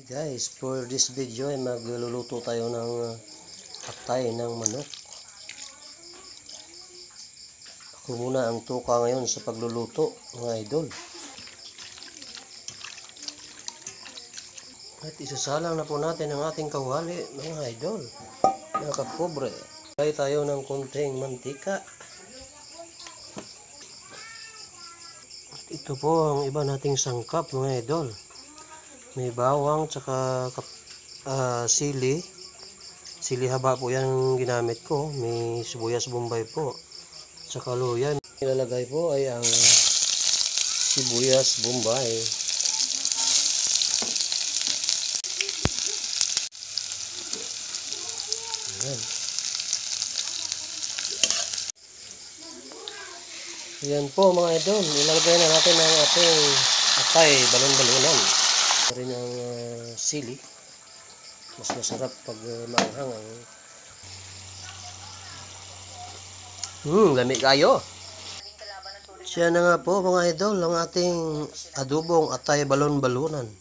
Guys, for this video ay magluluto tayo ng atay ng manok. Ako muna ang tuka ngayon sa pagluluto, mga idol. At isasalang na po natin ang ating kawali, mga idol. Mga kapobre. Lagay tayo ng konting mantika. At ito po ang iba nating sangkap, mga idol. May bawang, tsaka sili. Sili haba po yan ginamit ko. May sibuyas bombay po. Tsaka luya. Ilalagay po ay ang sibuyas bombay. Ayan. Ayan po mga idol. Ilalagay na natin ang ating atay balon-balonan. Rin ang sili. Mas masarap pag maanghang ang lami kayo. Siya na nga po mga idol ang ating adobong atay balon-balunan.